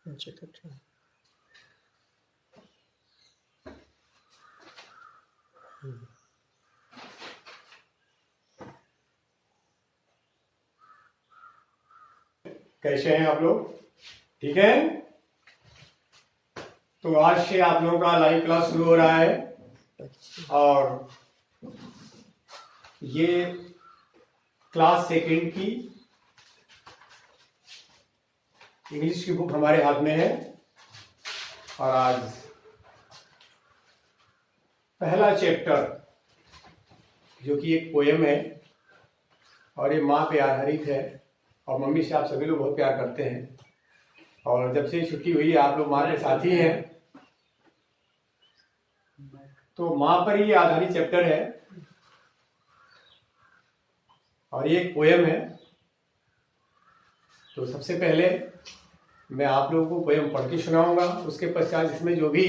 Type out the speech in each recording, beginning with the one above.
नीचे कट रहा है। कैसे हैं आप लोग? ठीक है। तो आज से आप लोगों का लाइव क्लास शुरू हो रहा है और ये क्लास सेकंड की इंग्लिश की बुक हमारे हाथ में है और आज पहला चैप्टर जो कि एक पोएम है और ये माँ पे आधारित है और मम्मी से आप सभी लोग बहुत प्यार करते हैं और जब से छुट्टी हुई आप लोग माँ के साथी हैं, तो माँ पर ही आधारित चैप्टर है और ये एक पोएम है। तो सबसे पहले मैं आप लोगों को पोएम पढ़ के सुनाऊंगा, उसके पश्चात इसमें जो भी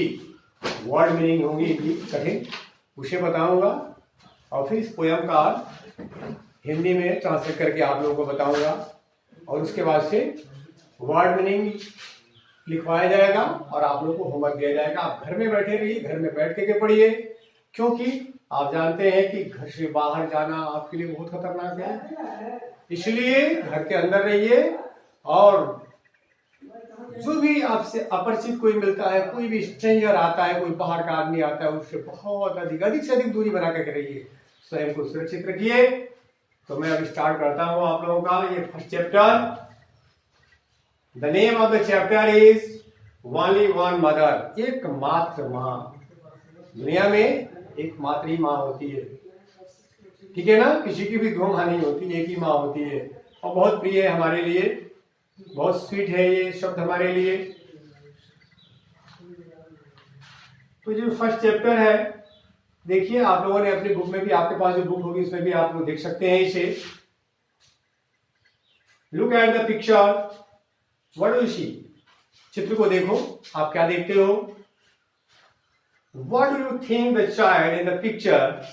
वर्ड मीनिंग होंगी कठिन उसे बताऊंगा और फिर इस पोएम का हिंदी में ट्रांसलेट करके आप लोगों को बताऊंगा और उसके बाद से वर्ड मीनिंग लिखवाया जाएगा और आप लोगों को होमवर्क दिया जाएगा। आप घर में बैठे रहिए, घर में बैठ के पढ़िए, क्योंकि आप जानते हैं कि घर से बाहर जाना आपके लिए बहुत खतरनाक है। इसलिए घर के अंदर रहिए और जो भी आपसे अपरिचित कोई मिलता है, कोई भी स्ट्रेंजर आता है, कोई बाहर का आदमी आता है, उससे बहुत अधिक से अधिक दूरी बना करके रहिए, स्वयं को सुरक्षित रखिए। तो मैं अब स्टार्ट करता हूं आप लोगों का ये first chapter. The name of the chapter is only one mother. एकमात्र माँ। दुनिया में एकमात्र ही माँ होती है, ठीक है ना। किसी की भी दो माँ नहीं होती, एक ही माँ होती है और बहुत प्रिय है हमारे लिए, बहुत स्वीट है ये शब्द हमारे लिए। तो जो फर्स्ट चैप्टर है, देखिए आप लोगों ने अपनी बुक में भी, आपके पास जो बुक होगी उसमें भी आप लोग देख सकते हैं इसे। Look at the picture, what do you see. चित्र को देखो, आप क्या देखते हो। What do you think the child in the picture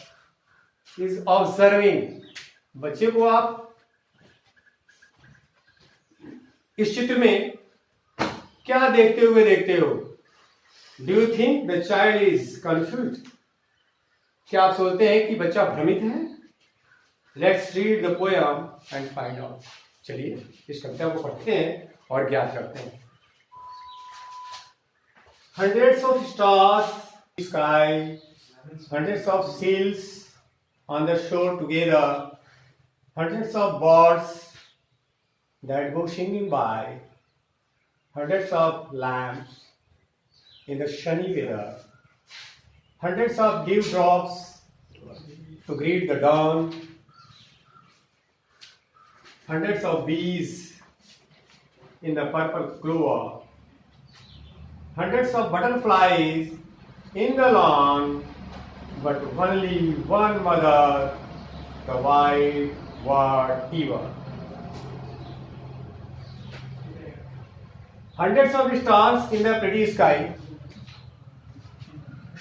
is observing. बच्चे को आप इस चित्र में क्या देखते हुए देखते हो। Do you think the child is confuse. क्या आप सोचते हैं कि बच्चा भ्रमित है। Let's read the poem and find out. चलिए इस कविता को पढ़ते हैं और ज्ञात करते हैं। Hundreds of stars in the sky, hundreds of seals on the shore together, hundreds of birds that go singing by, hundreds of lamps in the sunny weather, hundreds of dewdrops to greet the dawn, hundreds of bees in the purple clover, hundreds of butterflies in the lawn, but only one mother, the white bird fever. Hundreds of stars in the pretty sky,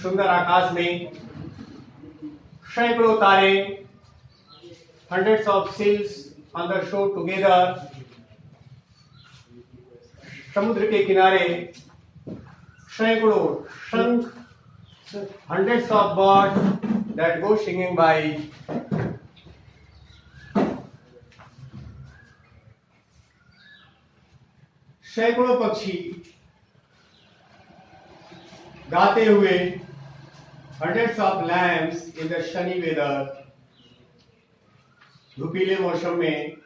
सुंदर आकाश में सैकड़ों तारे, hundreds of seals on the shore together, समुद्र के किनारे सैकड़ों शंख, hundreds of birds that go singing by, सैकड़ों पक्षी गाते हुए, hundreds of lamps in the sunny weather, धूपिले मौसम में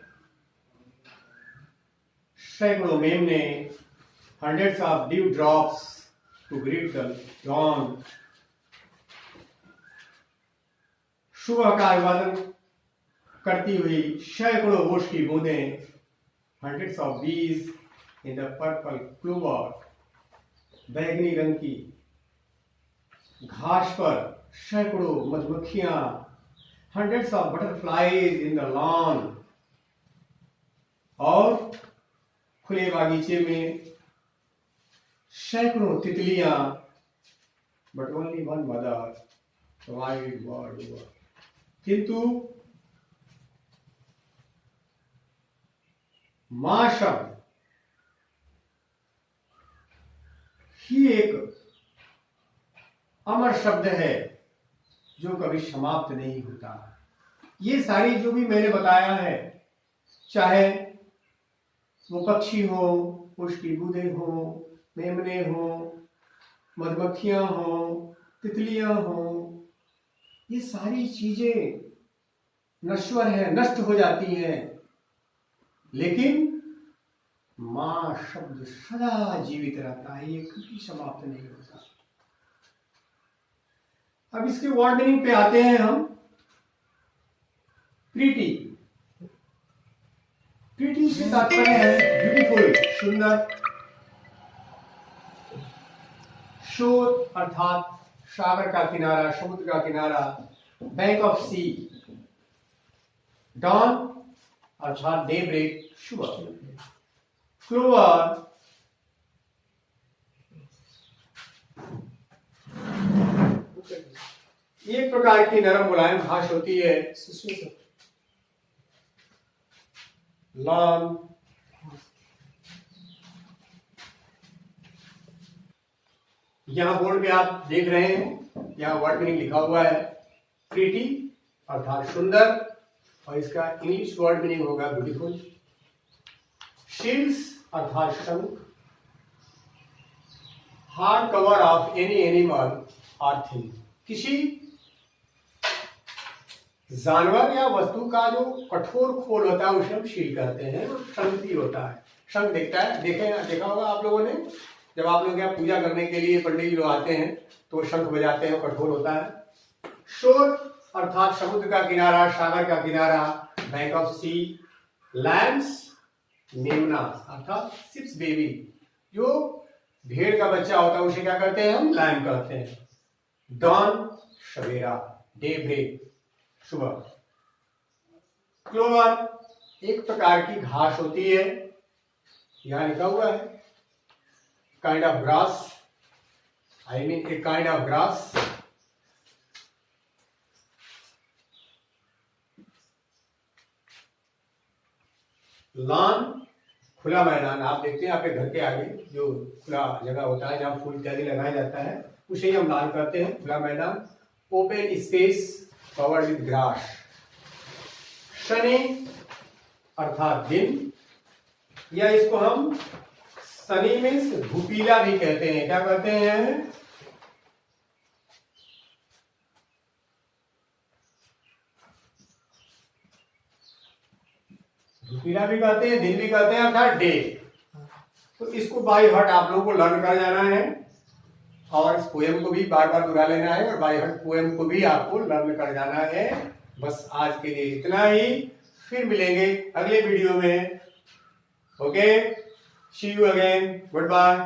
सैकड़ों मेमने, hundreds of dewdrops to greet the dawn, सुबह का अभिवादन करती हुई सैकड़ों ओस की बूंदें, hundreds of bees in the purple clover, बैगनी रंग की घास पर सैकड़ों मधुमक्खियां, hundreds of butterflies in the lawn, और खुले बागीचे में सैकड़ों तितलियां, but only one mother, the white bird over. किंतु मां शब्द ही एक अमर शब्द है जो कभी समाप्त नहीं होता। ये सारी जो भी मैंने बताया है, चाहे वो पक्षी हो, पुष्टि बूंदें हो, मेमने हो, मधुमक्खियां हो, तितलियां हो, ये सारी चीजें नश्वर है, नष्ट हो जाती हैं, लेकिन मां शब्द सदा जीवित रहता है, ये कभी समाप्त नहीं होता। अब इसके वर्ड मीनिंग पे आते हैं हम। प्रीटी, प्रीटी से तात्पर्य है ब्यूटीफुल, सुंदर। शोर अर्थात सागर का किनारा, समुद्र का किनारा, बैंक ऑफ सी। डॉन अर्थात डे ब्रेक, सुबह। क्लोवर एक प्रकार की नरम मुलायम घास होती है। लॉन यहां बोर्ड पे आप देख रहे हैं, यहां वर्ड मीनिंग लिखा हुआ है प्रीटी अर्थात सुंदर, और इसका इंग्लिश वर्ड मीनिंग होगा ब्यूटीफुल। शील्ड्स अर्थात शंख। Hard cover of any animal और थिंग, किसी जानवर या वस्तु का जो कठोर खोल होता है उसे हम शील कहते हैं, शंख भी होता है। शंख देखा होगा आप लोगों ने, जब आप लोग यहाँ पूजा करने के लिए पंडित जी लोग आते हैं तो शंख बजाते हैं, कठोर होता है। शोर अर्थात समुद्र का किनारा, सागर का किनारा, बैंक ऑफ सी। लैम्स मेमना अर्थात शिप्स बेबी, जो भेड़ का बच्चा होता है उसे क्या कहते हैं हम, लैम कहते हैं। डॉन सवेरा, डे ब्रेक, सुबह। क्लोवर एक प्रकार की घास होती है, यहां लिखा हुआ है kind of grass, I mean a kind of grass. Lawn खुला मैदान, आप देखते हैं आपके घर के आगे जो खुला जगह होता है जहां फूल इत्यादि लगाया जाता है उसे हम लॉन कहते हैं, खुला मैदान। Open space covered with grass. Shani अर्थात दिन, या इसको हम शनि मीन्स भूपीला भी कहते हैं। क्या कहते हैं, भूपीला भी कहते हैं, दिन भी कहते हैं, अर्थात डे। तो इसको बाय हार्ट आप लोगों को लर्न कर जाना है, और इस पोएम को भी बार बार दोहरा लेना है, और बाय हार्ट पोएम को भी आपको लर्न कर जाना है। बस आज के लिए इतना ही, फिर मिलेंगे अगले वीडियो में। Okay, see you again, good bye.